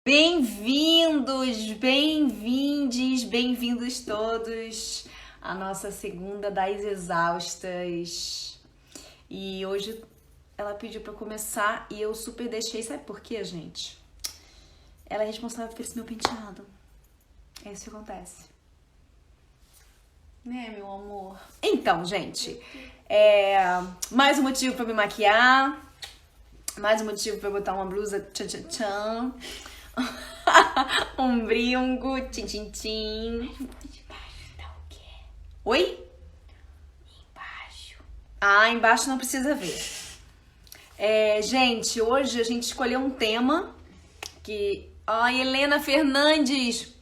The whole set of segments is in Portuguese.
Bem-vindos, bem-vindes, bem-vindos todos à nossa segunda das exaustas. E hoje ela pediu pra eu começar e eu super deixei. Sabe por quê, gente? Ela é responsável por esse meu penteado. É isso que acontece. Né, meu amor? Então, gente, mais um motivo pra me maquiar. Mais um motivo pra eu botar uma blusa tchan-tchan-tchan. Um brinco, tchim-tchim-tchim. Debaixo tá o quê? Oi? Embaixo. Ah, embaixo não precisa ver. Gente, hoje a gente escolheu um tema que... Ai, Helena Fernandes,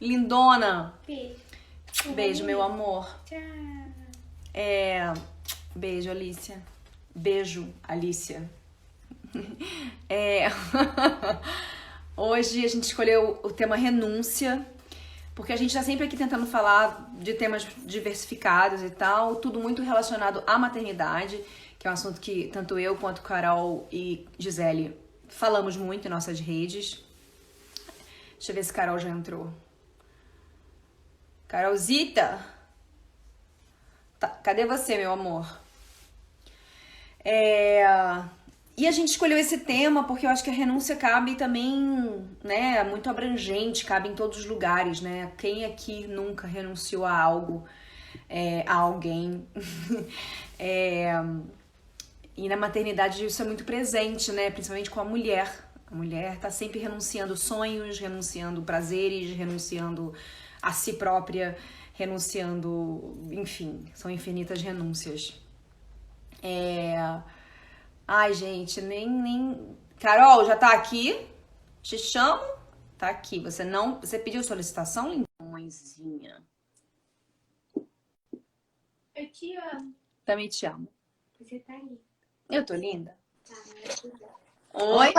lindona. Beijo. Beijo, meu amor. Tchau. Beijo, Alicia. Beijo, Alicia. Hoje a gente escolheu o tema renúncia, porque a gente tá sempre aqui tentando falar de temas diversificados e tal, tudo muito relacionado à maternidade, que é um assunto que tanto eu quanto Carol e Gisele falamos muito em nossas redes. Deixa eu ver se Carol já entrou. Carolzita? Tá, cadê você, meu amor? E a gente escolheu esse tema porque eu acho que a renúncia cabe também, né, é muito abrangente, cabe em todos os lugares, né? Quem aqui nunca renunciou a algo, a alguém? É, e na maternidade isso é muito presente, né? Principalmente com a mulher. A mulher tá sempre renunciando sonhos, renunciando prazeres, renunciando a si própria, renunciando, enfim, são infinitas renúncias. Ai, gente, nem. Carol, já tá aqui? Te chamo? Tá aqui. Você pediu solicitação, linda? Mãezinha. Eu te amo. Também te amo. Você tá ali. Eu tô linda? Tá maravilhosa. Oi,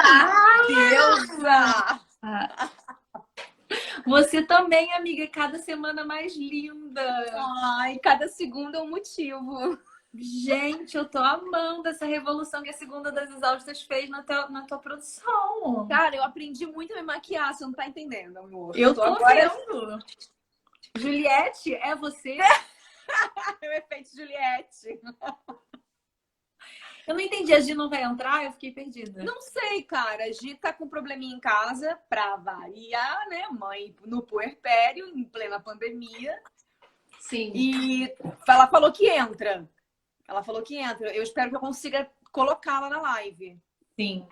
deusa! Você também, amiga, cada semana mais linda. Ai, cada segundo é um motivo. Gente, eu tô amando essa revolução que a Segunda das Exaustas fez na tua produção. Cara, eu aprendi muito a me maquiar, você não tá entendendo, amor. Eu tô agora... vendo. Juliette, é você? É o efeito Juliette. Eu não entendi, a Gi não vai entrar? Eu fiquei perdida. Não sei, cara. A Gi tá com um probleminha em casa, pra variar, né? Mãe no puerpério, em plena pandemia. Sim. E ela falou que entra. Eu espero que eu consiga colocá-la na live. Sim.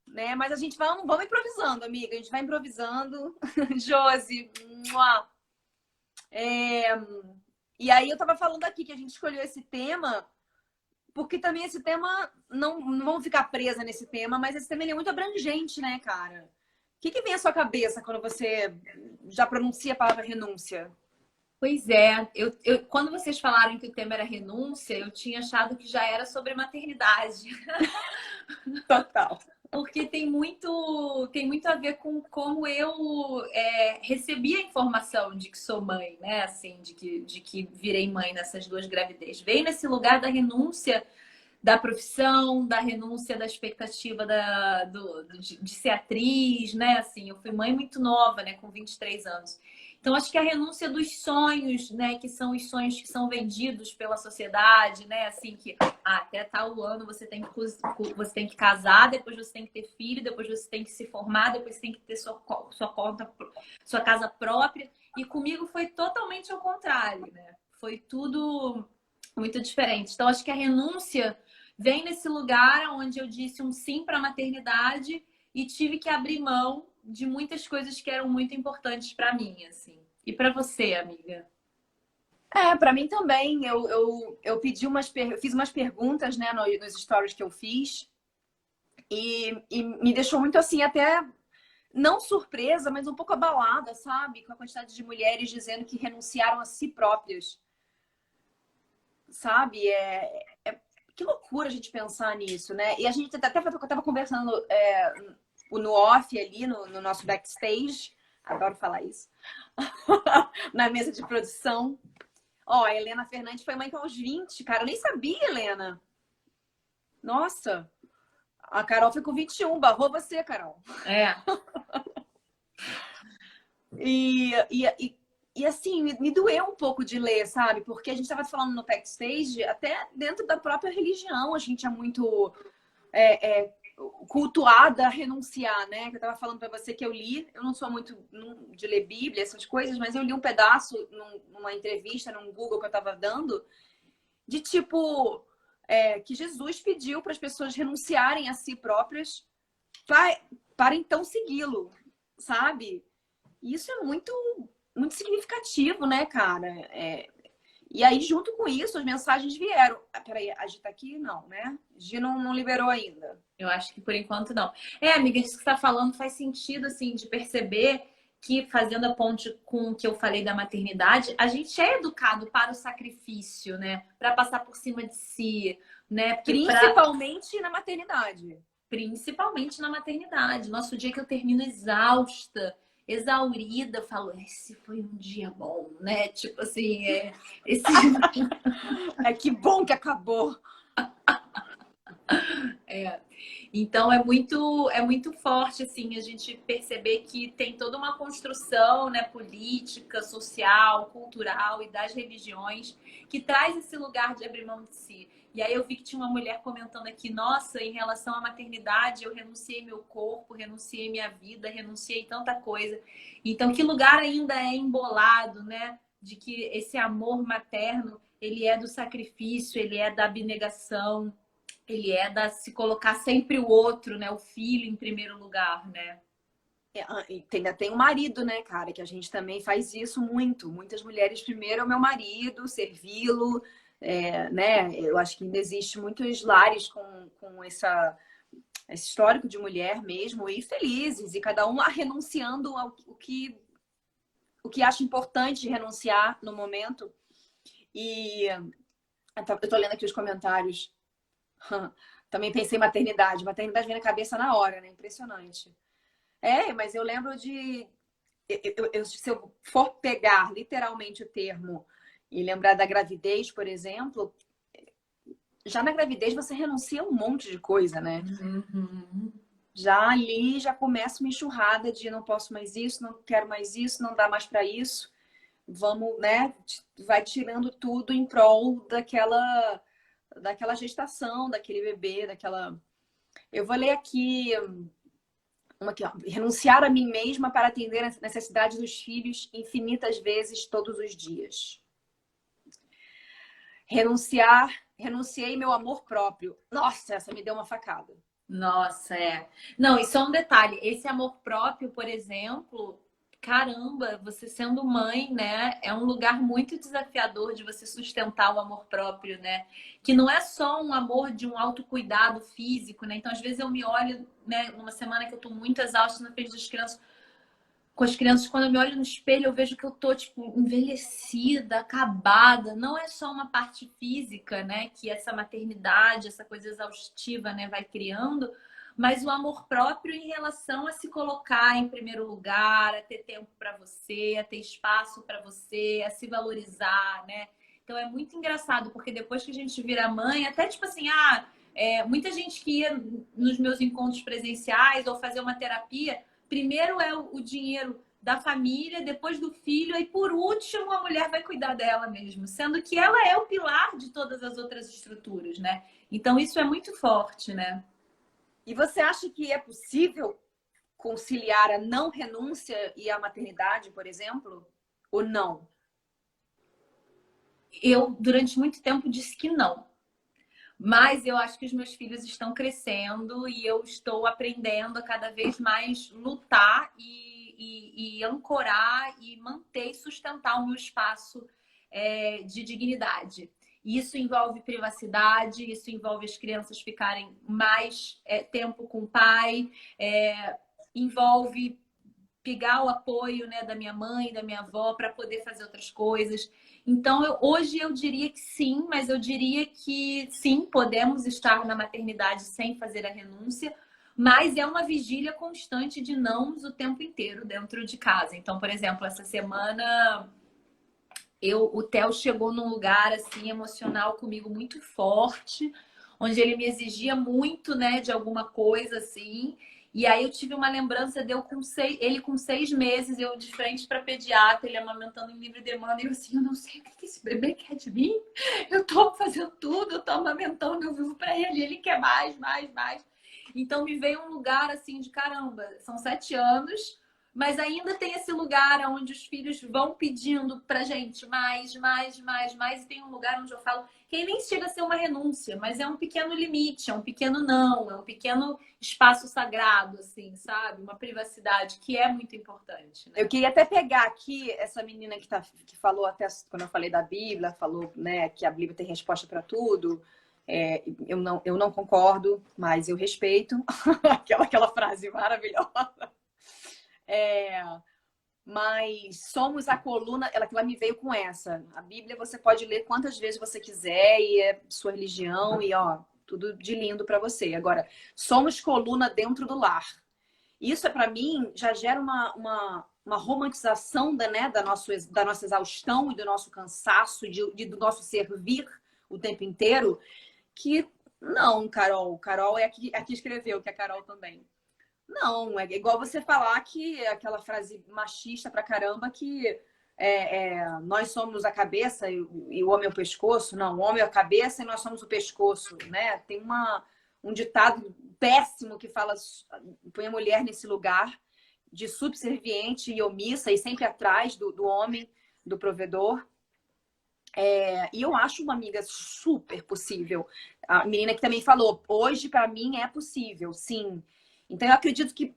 Né? Mas a gente vamos improvisando, amiga. A gente vai improvisando. Josi. Mua. E aí eu tava falando aqui que a gente escolheu esse tema porque também esse tema, não vamos ficar presa nesse tema, mas esse tema ele é muito abrangente, né, cara? O que vem à sua cabeça quando você já pronuncia a palavra renúncia? Pois é, quando vocês falaram que o tema era renúncia, eu tinha achado que já era sobre maternidade. Total. Porque tem muito a ver com como eu recebi a informação de que sou mãe, né? Assim, de que virei mãe nessas duas gravidez. Veio nesse lugar da renúncia da profissão, da renúncia da expectativa de ser atriz, né? Assim, eu fui mãe muito nova, né? Com 23 anos. Então, acho que a renúncia dos sonhos, né? Que são os sonhos que são vendidos pela sociedade, né? Assim, que até tal ano você tem que casar, depois você tem que ter filho, depois você tem que se formar, depois você tem que ter sua casa própria. E comigo foi totalmente ao contrário, né? Foi tudo muito diferente. Então, acho que a renúncia vem nesse lugar onde eu disse um sim para a maternidade e tive que abrir mão de muitas coisas que eram muito importantes para mim, assim. E para você, amiga? Para mim também. Eu pedi fiz umas perguntas, né, nos stories que eu fiz e me deixou muito assim, até não surpresa, mas um pouco abalada, sabe? Com a quantidade de mulheres dizendo que renunciaram a si próprias. Sabe? Que loucura a gente pensar nisso, né? E a gente até tava conversando no off ali, no nosso backstage, adoro falar isso, na mesa de produção. Ó, a Helena Fernandes foi mãe aos 20, cara. Eu nem sabia, Helena. Nossa. A Carol foi com 21, barrou você, Carol. É. E assim, me doeu um pouco de ler, sabe? Porque a gente estava falando no backstage, até dentro da própria religião, a gente é muito cultuada a renunciar, né? Que eu tava falando para você que eu li, eu não sou muito de ler Bíblia, essas coisas, mas eu li um pedaço numa entrevista, num Google que eu tava dando, de tipo, que Jesus pediu para as pessoas renunciarem a si próprias para então segui-lo, sabe? E isso é muito, muito significativo, né, cara? E aí, junto com isso, as mensagens vieram. Peraí, a Gi tá aqui? Não, né? Gi não liberou ainda. Eu acho que por enquanto não. Amiga, isso que você está falando faz sentido, assim, de perceber que, fazendo a ponte com o que eu falei da maternidade, a gente é educado para o sacrifício, né? Para passar por cima de si, né? Principalmente na maternidade. Principalmente na maternidade. Nosso dia que eu termino exausta, exaurida, eu falo, esse foi um dia bom, né? Tipo assim, esse... que bom que acabou. Então é muito forte assim a gente perceber que tem toda uma construção, né, política, social, cultural e das religiões que traz esse lugar de abrir mão de si. E aí eu vi que tinha uma mulher comentando aqui, nossa, em relação à maternidade, eu renunciei meu corpo, renunciei minha vida, renunciei tanta coisa. Então que lugar ainda é embolado, né, de que esse amor materno, ele é do sacrifício, ele é da abnegação. Ele é da se colocar sempre o outro, né? O filho em primeiro lugar, né? Ainda tem o marido, né, cara? Que a gente também faz isso muito. Muitas mulheres, primeiro é o meu marido, servi-lo, né? Eu acho que ainda existe muitos lares com esse histórico de mulher mesmo, e felizes, e cada um lá renunciando ao que acha importante renunciar no momento. E eu tô lendo aqui os comentários. Também pensei em maternidade. Maternidade vem na cabeça na hora, né? Impressionante. Mas eu lembro de... se eu for pegar literalmente o termo e lembrar da gravidez, por exemplo, já na gravidez você renuncia a um monte de coisa, né? Uhum. Já ali já começa uma enxurrada de não posso mais isso, não quero mais isso, não dá mais para isso. Vamos, né? Vai tirando tudo em prol daquela gestação, daquele bebê, daquela... Eu vou ler aqui uma aqui, ó. Renunciar a mim mesma para atender as necessidades dos filhos infinitas vezes todos os dias. Renunciei meu amor próprio. Nossa, essa me deu uma facada. Nossa, Não, e só um detalhe, esse amor próprio, por exemplo, caramba, você sendo mãe, né, é um lugar muito desafiador de você sustentar o amor próprio, né? Que não é só um amor de um autocuidado físico, né? Então, às vezes eu me olho, né, numa semana que eu tô muito exausta na frente das crianças, com as crianças, quando eu me olho no espelho, eu vejo que eu tô, tipo, envelhecida, acabada. Não é só uma parte física, né, que essa maternidade, essa coisa exaustiva, né, vai criando, mas o amor próprio em relação a se colocar em primeiro lugar, a ter tempo para você, a ter espaço para você, a se valorizar, né? Então é muito engraçado, porque depois que a gente vira mãe, até tipo assim, muita gente que ia nos meus encontros presenciais ou fazer uma terapia, primeiro é o dinheiro da família, depois do filho, e por último a mulher vai cuidar dela mesmo, sendo que ela é o pilar de todas as outras estruturas, né? Então isso é muito forte, né? E você acha que é possível conciliar a não renúncia e a maternidade, por exemplo? Ou não? Eu, durante muito tempo, disse que não. Mas eu acho que os meus filhos estão crescendo e eu estou aprendendo a cada vez mais lutar e ancorar e manter e sustentar o meu espaço de dignidade. Isso envolve privacidade, isso envolve as crianças ficarem mais tempo com o pai, envolve pegar o apoio, né, da minha mãe, da minha avó para poder fazer outras coisas. Então, hoje eu diria que sim, mas eu diria que sim, podemos estar na maternidade sem fazer a renúncia, mas é uma vigília constante de nãos o tempo inteiro dentro de casa. Então, por exemplo, essa semana o Theo chegou num lugar assim emocional comigo muito forte, onde ele me exigia muito, né, de alguma coisa assim. E aí eu tive uma lembrança de eu ele com 6 meses, eu de frente para pediatra, ele amamentando em livre demanda, e eu assim, eu não sei o que esse bebê quer de mim. Eu tô fazendo tudo, eu tô amamentando, eu vivo para ele quer mais, mais, mais. Então me veio um lugar assim de caramba, são 7 anos, mas ainda tem esse lugar onde os filhos vão pedindo pra gente mais, mais, mais, mais, e tem um lugar onde eu falo que nem chega a ser uma renúncia, mas é um pequeno limite, é um pequeno não, é um pequeno espaço sagrado, assim, sabe? Uma privacidade que é muito importante, né? Eu queria até pegar aqui essa menina que falou até quando eu falei da Bíblia, falou, né, que a Bíblia tem resposta para tudo. Eu não concordo, mas eu respeito aquela frase maravilhosa. Mas somos a coluna, ela me veio com essa. A Bíblia você pode ler quantas vezes você quiser e é sua religião e ó, tudo de lindo para você. Agora, somos coluna dentro do lar. Isso para mim já gera uma romantização da nossa exaustão e do nosso cansaço, do nosso servir o tempo inteiro, que não, Carol. Carol é aqui escreveu, que é a Carol também. Não, é igual você falar que aquela frase machista pra caramba que nós somos a cabeça e o homem é o pescoço. Não, o homem é a cabeça e nós somos o pescoço, né? Tem um ditado péssimo que fala, põe a mulher nesse lugar de subserviente e omissa e sempre atrás do homem, do provedor. E eu acho uma amiga super possível. A menina que também falou, hoje para mim é possível, sim. Então, eu acredito que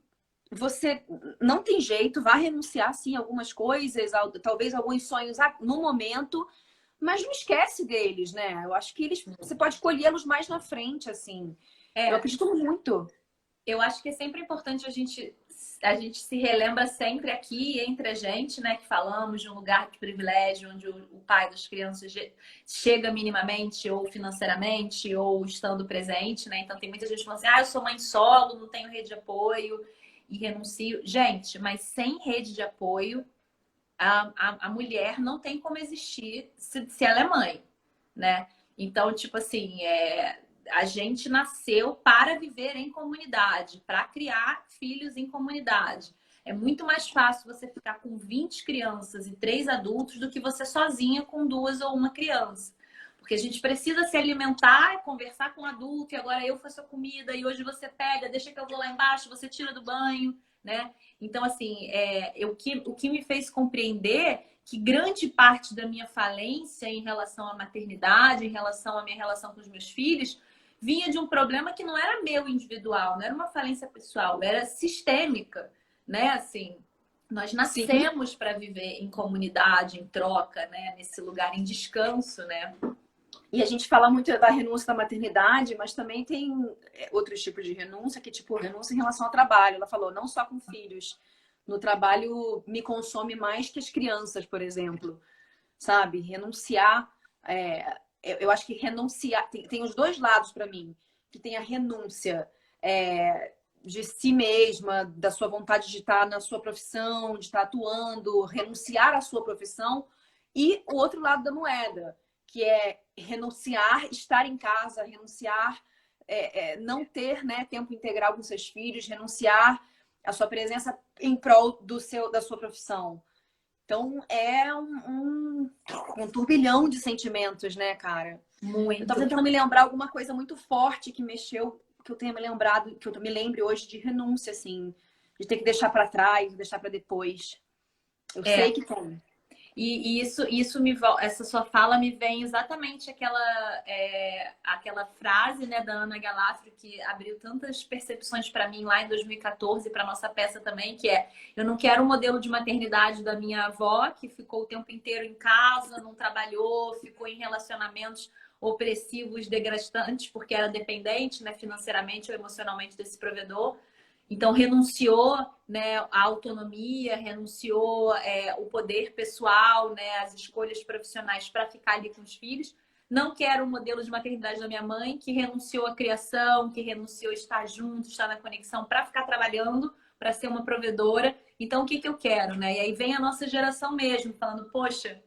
você não tem jeito, vai renunciar, sim, a algumas coisas, talvez alguns sonhos no momento, mas não esquece deles, né? Eu acho que você pode colhê-los mais na frente, assim. Eu acredito muito. Eu acho que é sempre importante a gente se relembra sempre aqui entre a gente, né, que falamos de um lugar de privilégio onde o pai das crianças chega minimamente ou financeiramente ou estando presente, né? Então tem muita gente falando assim, eu sou mãe solo, não tenho rede de apoio e renuncio. Gente, mas sem rede de apoio, a mulher não tem como existir se ela é mãe, né? Então, tipo assim, a gente nasceu para viver em comunidade, para criar filhos em comunidade. É muito mais fácil você ficar com 20 crianças e 3 adultos do que você sozinha com 2 ou 1 criança. Porque a gente precisa se alimentar, conversar com o adulto, e agora eu faço a comida, e hoje você pega, deixa que eu vou lá embaixo, você tira do banho, né? Então, assim, o que me fez compreender que grande parte da minha falência em relação à maternidade, em relação à minha relação com os meus filhos, vinha de um problema que não era meu individual, não era uma falência pessoal, era sistêmica, né? Assim, nós nascemos para viver em comunidade, em troca, né? Nesse lugar, em descanso, né? E a gente fala muito da renúncia da maternidade, mas também tem outros tipos de renúncia, que tipo renúncia em relação ao trabalho. Ela falou, não só com filhos. No trabalho me consome mais que as crianças, por exemplo. Sabe? Renunciar... eu acho que renunciar... Tem os dois lados para mim. Que tem a renúncia de si mesma, da sua vontade de estar na sua profissão, de estar atuando, renunciar à sua profissão. E o outro lado da moeda, que é renunciar, estar em casa, renunciar, não ter, né, tempo integral com seus filhos, renunciar a sua presença em prol da sua profissão. Então, é um turbilhão de sentimentos, né, cara? Muito. Eu tava tentando me lembrar alguma coisa muito forte que mexeu, que eu tenha me lembrado, que eu me lembre hoje de renúncia, assim, de ter que deixar para trás, deixar para depois. Eu sei que tem. E essa sua fala me vem exatamente aquela frase, né, da Ana Galafrio que abriu tantas percepções para mim lá em 2014 para nossa peça também, que eu não quero o modelo de maternidade da minha avó, que ficou o tempo inteiro em casa, não trabalhou, ficou em relacionamentos opressivos, desgastantes, porque era dependente, né, financeiramente ou emocionalmente desse provedor. Então, renunciou, né, a autonomia, renunciou o poder pessoal, né, as escolhas profissionais para ficar ali com os filhos. Não quero o modelo de maternidade da minha mãe, que renunciou à criação, que renunciou a estar junto, estar na conexão para ficar trabalhando, para ser uma provedora. Então, o que eu quero, né? E aí vem a nossa geração mesmo, falando, poxa,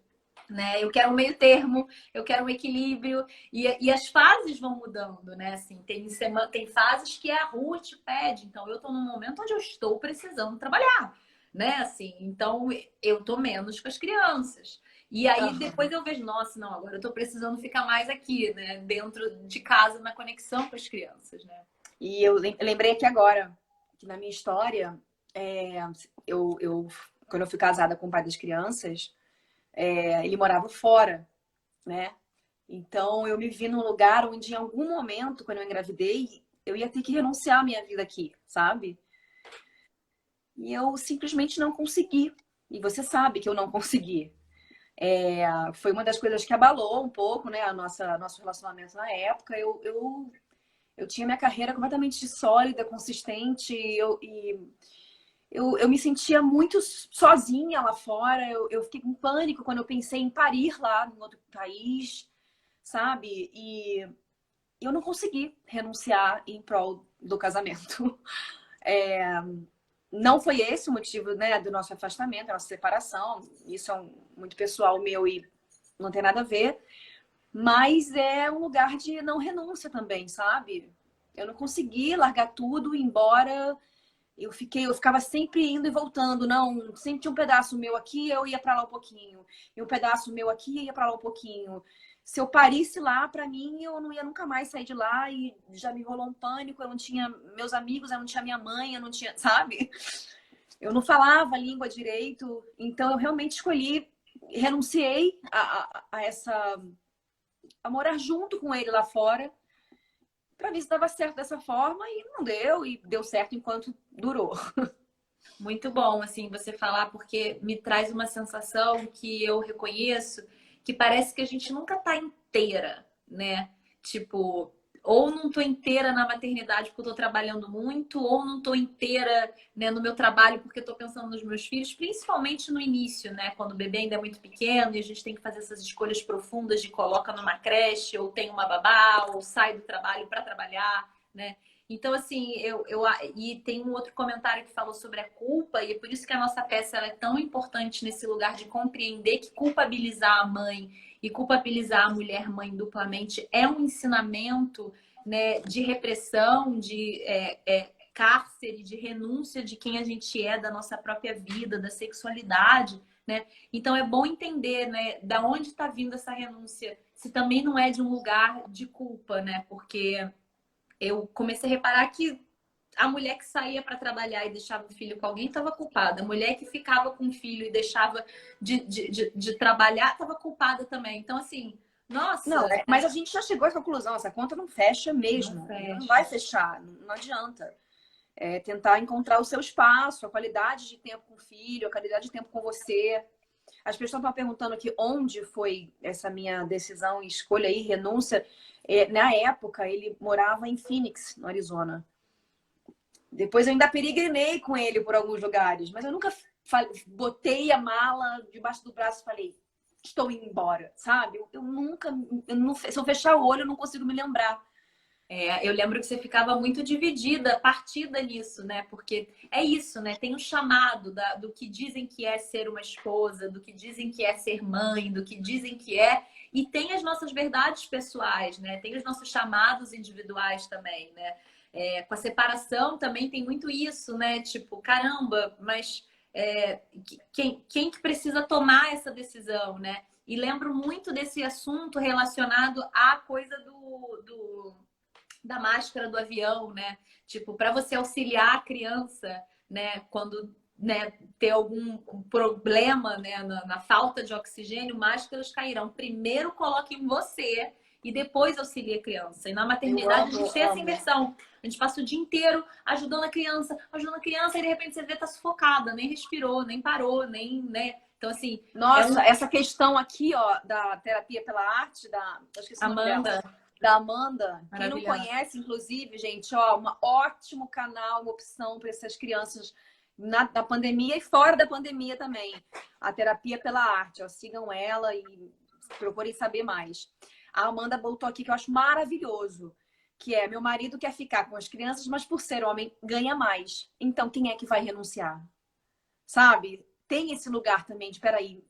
né? Eu quero um meio termo, eu quero um equilíbrio e as fases vão mudando, né? Assim, tem fases que a rua te pede, então eu tô num momento onde eu estou precisando trabalhar, né? Assim, então eu tô menos com as crianças. E aí Aham. depois eu vejo, nossa, não, agora eu tô precisando ficar mais aqui, né? Dentro de casa, na conexão com as crianças, né? E eu lembrei aqui agora que na minha história, é, quando eu fui casada com o pai das crianças, ele morava fora, né? Então eu me vi num lugar onde em algum momento, quando eu engravidei, eu ia ter que renunciar à minha vida aqui, sabe? E eu simplesmente não consegui. E você sabe que eu não consegui. Foi uma das coisas que abalou um pouco, né, nosso relacionamento na época. Eu tinha minha carreira completamente sólida, consistente, eu me sentia muito sozinha lá fora. Eu fiquei com pânico quando eu pensei em parir lá em outro país, sabe? E eu não consegui renunciar em prol do casamento. Não foi esse o motivo, né, do nosso afastamento, da nossa separação. Isso é muito pessoal meu e não tem nada a ver. Mas é um lugar de não renúncia também, sabe? Eu não consegui largar tudo, ir embora. Eu ficava sempre indo e voltando. Não, sempre tinha um pedaço meu aqui, eu ia para lá um pouquinho. E um pedaço meu aqui, eu ia para lá um pouquinho. Se eu parisse lá, para mim, eu não ia nunca mais sair de lá e já me rolou um pânico. Eu não tinha meus amigos, eu não tinha minha mãe, eu não tinha, sabe? Eu não falava a língua direito. Então eu realmente escolhi, renunciei a essa a morar junto com ele lá fora para ver se dava certo dessa forma e não deu e deu certo enquanto durou. Muito bom, assim, você falar, porque me traz uma sensação que eu reconheço, que parece que a gente nunca tá inteira, né? Tipo, ou não tô inteira na maternidade porque eu tô trabalhando muito, ou não tô inteira, né, no meu trabalho porque eu tô pensando nos meus filhos, principalmente no início, né? Quando o bebê ainda é muito pequeno e a gente tem que fazer essas escolhas profundas de coloca numa creche, ou tem uma babá, ou sai do trabalho para trabalhar, né? Então, assim, e tem um outro comentário que falou sobre a culpa, e é por isso que a nossa peça ela é tão importante nesse lugar de compreender que culpabilizar a mãe e culpabilizar a mulher mãe duplamente é um ensinamento, né, de repressão, de cárcere, de renúncia de quem a gente é, da nossa própria vida, da sexualidade, né? Então é bom entender, né, da onde está vindo essa renúncia, se também não é de um lugar de culpa, né? Porque eu comecei a reparar que a mulher que saía para trabalhar e deixava o filho com alguém estava culpada. A mulher que ficava com o filho e deixava de trabalhar estava culpada também. Então, assim, nossa, Não, mas a gente já chegou à conclusão, essa conta não fecha não mesmo. Não vai fecha. fechar, não adianta. É tentar encontrar o seu espaço, a qualidade de tempo com o filho, a qualidade de tempo com você. As pessoas estão perguntando aqui onde foi essa minha decisão, escolha aí, renúncia. Na época, ele morava em Phoenix, no Arizona. Depois eu ainda peregrinei com ele por alguns lugares, mas eu nunca botei a mala debaixo do braço e falei, estou indo embora, sabe? Eu nunca, eu não, se eu fechar o olho, eu não consigo me lembrar. Eu lembro que você ficava muito dividida, partida nisso, né? Porque é isso, né? Tem o chamado do que dizem que é ser uma esposa, do que dizem que é ser mãe, do que dizem que é. E tem as nossas verdades pessoais, né? Tem os nossos chamados individuais também, né? Com a separação também tem muito isso, né? Tipo, caramba, mas quem que precisa tomar essa decisão, né? E lembro muito desse assunto relacionado à coisa da máscara do avião, né? Tipo, para você auxiliar a criança, né? Quando ter algum problema, né? Na falta de oxigênio, máscaras cairão. Primeiro coloque em você e depois auxilie a criança. E na Eu maternidade a amo, gente tem essa amo. inversão. A gente passa o dia inteiro ajudando a criança, e de repente você vê tá sufocada, nem respirou, nem parou, nem, né? Então, assim, Nossa, essa questão aqui, ó, da terapia pela arte, eu esqueci o nome dela, Amanda, da Amanda. Quem não maravilhosa. conhece, inclusive, gente, ó, um ótimo canal, uma opção para essas crianças da pandemia e fora da pandemia também. A terapia pela arte, ó, sigam ela e procurem saber mais. A Amanda botou aqui que eu acho maravilhoso, que é meu marido quer ficar com as crianças, mas por ser homem ganha mais. Então quem é que vai renunciar? Sabe? Tem esse lugar também de, peraí,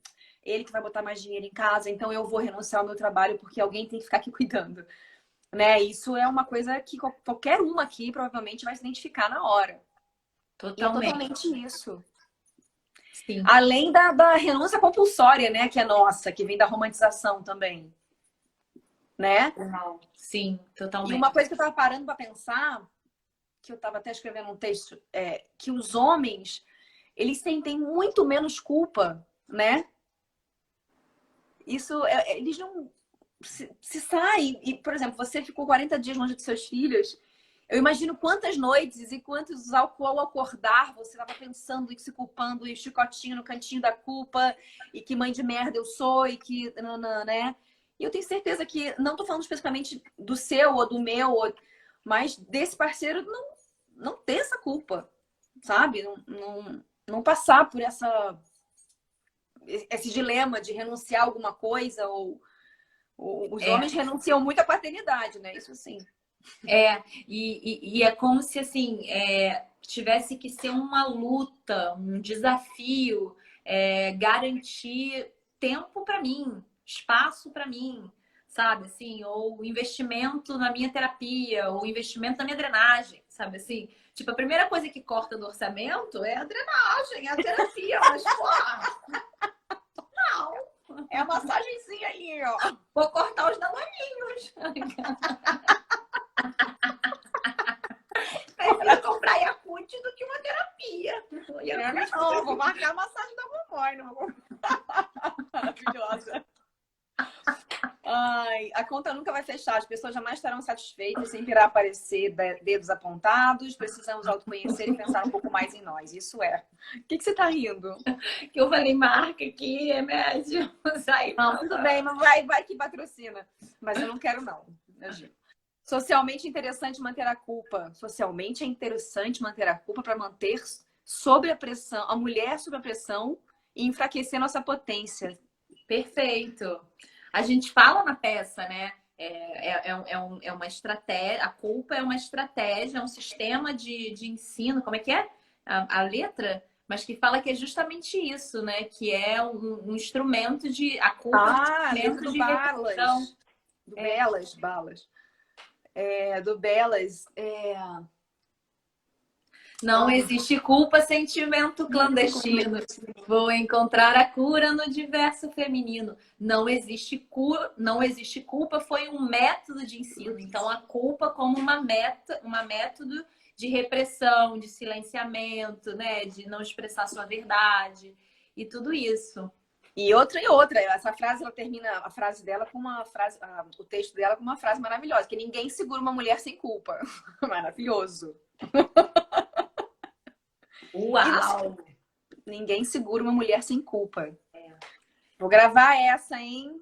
ele que vai botar mais dinheiro em casa, então eu vou renunciar ao meu trabalho porque alguém tem que ficar aqui cuidando, né? Isso é uma coisa que qualquer uma aqui provavelmente vai se identificar na hora. E é Totalmente. totalmente isso. Sim. Além da renúncia compulsória, né? Que é nossa, que vem da romantização também, né? Não. Sim, E totalmente. uma coisa que eu tava parando para pensar, que eu tava até escrevendo um texto, é que os homens, eles sentem muito menos culpa, né? Isso, eles não se saem. E, por exemplo, você ficou 40 dias longe dos seus filhos. Eu imagino quantas noites e quantos ao acordar você estava pensando e se culpando e chicotinho no cantinho da culpa e que mãe de merda eu sou e que, né? E eu tenho certeza que, não tô falando especificamente do seu ou do meu, mas desse parceiro não ter essa culpa, sabe? Não passar por esse dilema de renunciar a alguma coisa ou os homens renunciam muito à paternidade, né? Isso sim. E é como se assim tivesse que ser uma luta, um desafio, garantir tempo para mim, espaço para mim, sabe assim, ou investimento na minha terapia, ou investimento na minha drenagem, sabe assim. Tipo, a primeira coisa que corta do orçamento é a drenagem, é a terapia, mas pô, não. É a massagenzinha ali, ó. Vou cortar os danoninhos. Prefiro comprar Yakult do que uma terapia. Não, vou marcar a massagem da mamãe. Não vou... Maravilhosa. Ai, a conta nunca vai fechar. As pessoas jamais estarão satisfeitas, sempre irá aparecer dedos apontados. Precisamos autoconhecer e pensar um pouco mais em nós. Isso é. O que você tá rindo? Que eu falei, marca aqui, remédio. Sai. Não, tudo bem, mas vai que patrocina. Mas eu não quero, não. Imagina. Socialmente interessante manter a culpa. Socialmente é interessante manter a culpa para manter sob a pressão, a mulher sob a pressão e enfraquecer nossa potência. Perfeito. A gente fala na peça, né? É uma estratégia, a culpa é uma estratégia, é um sistema de ensino, como é que é? A letra, mas que fala que é justamente isso, né? Que é um instrumento de. A culpa é um instrumento do de repressão. Do Balas. Do Belas. Não existe culpa, sentimento clandestino. Vou encontrar a cura no diverso feminino. Não existe culpa, foi um método de ensino. Então, a culpa como uma método de repressão, de silenciamento, né? De não expressar sua verdade e tudo isso. E outra. Essa frase, ela termina a frase dela com uma frase, o texto dela com uma frase maravilhosa, que ninguém segura uma mulher sem culpa. Maravilhoso. Uau! Ninguém segura uma mulher sem culpa. Vou gravar essa, hein?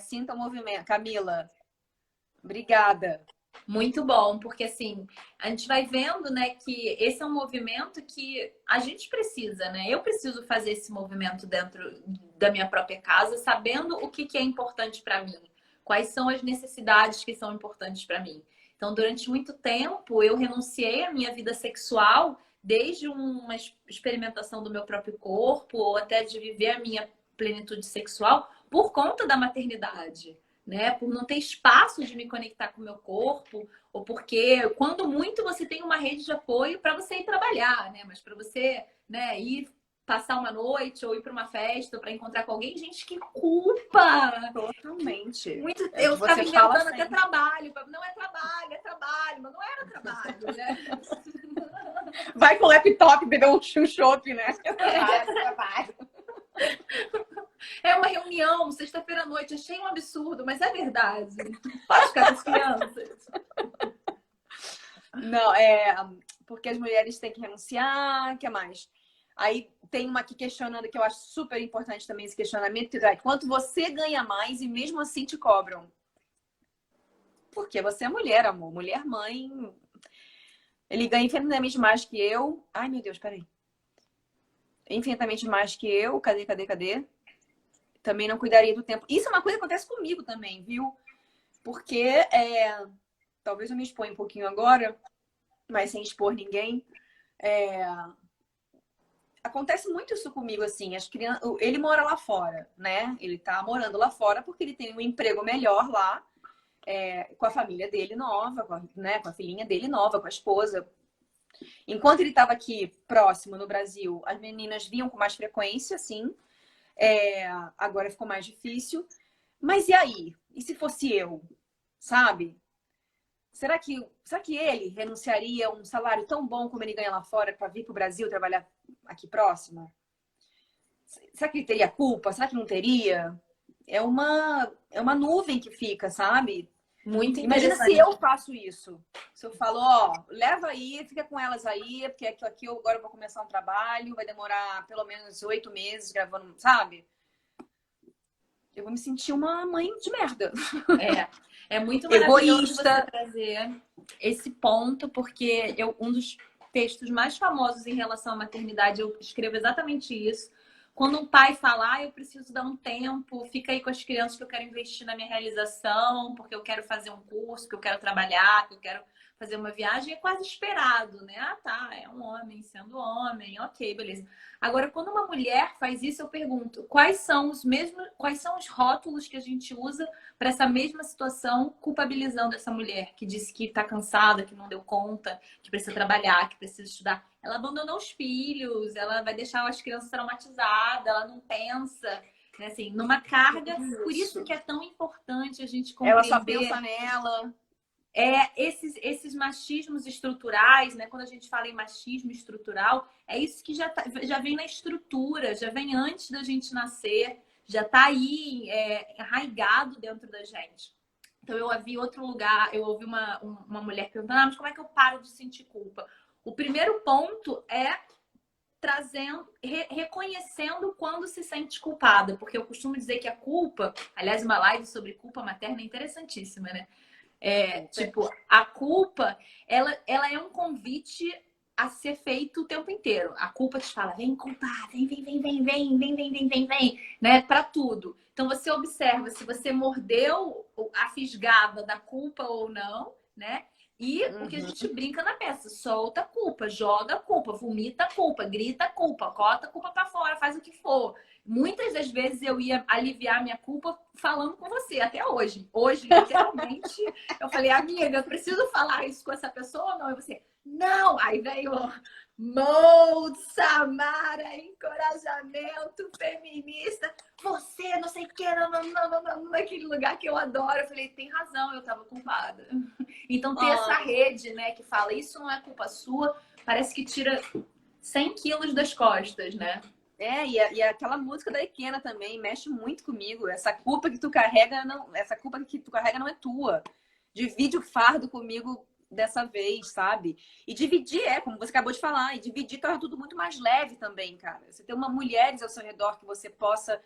Sinta o movimento. Camila, obrigada. Muito bom, porque assim, a gente vai vendo, né, que esse é um movimento que a gente precisa, né? Eu preciso fazer esse movimento dentro da minha própria casa, sabendo o que é importante para mim, quais são as necessidades que são importantes para mim. Então, durante muito tempo, eu renunciei à minha vida sexual, desde uma experimentação do meu próprio corpo, ou até de viver a minha plenitude sexual, por conta da maternidade. Né? Por não ter espaço de me conectar com o meu corpo, ou porque, quando muito, você tem uma rede de apoio para você ir trabalhar, né? Mas para você, né, ir passar uma noite ou ir para uma festa ou para encontrar com alguém, gente, que culpa! Totalmente. Eu ficava inventando até trabalho. Não é trabalho, mas não era trabalho, né? Vai com o laptop beber um chopp, né? Trabalho. É uma reunião, sexta-feira à noite. Achei um absurdo, mas é verdade. Pode ficar com as crianças. Não, porque as mulheres têm que renunciar, o que mais? Aí tem uma aqui questionando, que eu acho super importante também esse questionamento, que é quanto você ganha mais e mesmo assim te cobram. Porque você é mulher, amor. Mulher mãe. Ele ganha infinitamente mais que eu. Ai, meu Deus, peraí. Infinitamente mais que eu. Cadê? Também não cuidaria do tempo. Isso é uma coisa que acontece comigo também, viu? Porque talvez eu me exponha um pouquinho agora, mas sem expor ninguém. acontece muito isso comigo, assim. As crianças, ele mora lá fora, né? Ele tá morando lá fora porque ele tem um emprego melhor lá, com a família dele nova, com a filhinha dele nova, com a esposa. Enquanto ele estava aqui próximo no Brasil, as meninas vinham com mais frequência, sim. Agora ficou mais difícil. Mas e aí? E se fosse eu? Sabe? Será que ele renunciaria a um salário tão bom como ele ganha lá fora para vir para o Brasil trabalhar aqui próximo? Será que ele teria culpa? Será que não teria? É uma nuvem que fica, sabe? Muito Imagina interessante. se eu faço isso. Se eu falo, ó, leva aí, fica com elas aí, porque aqui eu agora vou começar um trabalho, vai demorar pelo menos 8 meses gravando, sabe? Eu vou me sentir uma mãe de merda. É muito maravilhoso você Egoísta. trazer esse ponto, porque um dos textos mais famosos em relação à maternidade, eu escrevo exatamente isso. Quando um pai fala, eu preciso dar um tempo, fica aí com as crianças que eu quero investir na minha realização, porque eu quero fazer um curso, que eu quero trabalhar, que eu quero fazer uma viagem, é quase esperado, né? Ah, tá, é um homem sendo homem, ok, beleza. Agora, quando uma mulher faz isso, eu pergunto, quais são os rótulos que a gente usa para essa mesma situação, culpabilizando essa mulher que disse que está cansada, que não deu conta, que precisa trabalhar, que precisa estudar. Ela abandonou os filhos, ela vai deixar as crianças traumatizadas, ela não pensa, né? Assim, numa carga. Por isso que é tão importante a gente Ela só compreender pensa nela. esses machismos estruturais, né? Quando a gente fala em machismo estrutural, é isso que já vem na estrutura, já vem antes da gente nascer, já está aí arraigado dentro da gente. Então eu ouvi outro lugar, eu ouvi uma mulher perguntando, mas como é que eu paro de sentir culpa? O primeiro ponto é reconhecendo quando se sente culpada, porque eu costumo dizer que a culpa, aliás, uma live sobre culpa materna é interessantíssima, né? Tipo, a culpa, ela é um convite a ser feito o tempo inteiro. A culpa te fala, vem culpar, vem, né? Pra tudo. Então você observa se você mordeu a fisgada da culpa ou não, né? E o que a gente brinca na peça, solta a culpa, joga a culpa, vomita a culpa, grita a culpa, cota a culpa pra fora, faz o que for. Muitas das vezes eu ia aliviar minha culpa falando com você, até hoje. Hoje, literalmente, eu falei, amiga, eu preciso falar isso com essa pessoa ou não? E você, não! Aí veio Mold, Samara, encorajamento feminista. Você, não sei o que, naquele lugar que eu adoro. Eu falei, tem razão, eu tava culpada. Então, ter essa rede, né, que fala, isso não é culpa sua, parece que tira 100 quilos das costas, né? E aquela música da Ikena também mexe muito comigo. Essa culpa que tu carrega não é tua. Divide o fardo comigo dessa vez, sabe? E dividir como você acabou de falar, e dividir torna tudo muito mais leve também, cara. Você ter mulheres ao seu redor que você possa.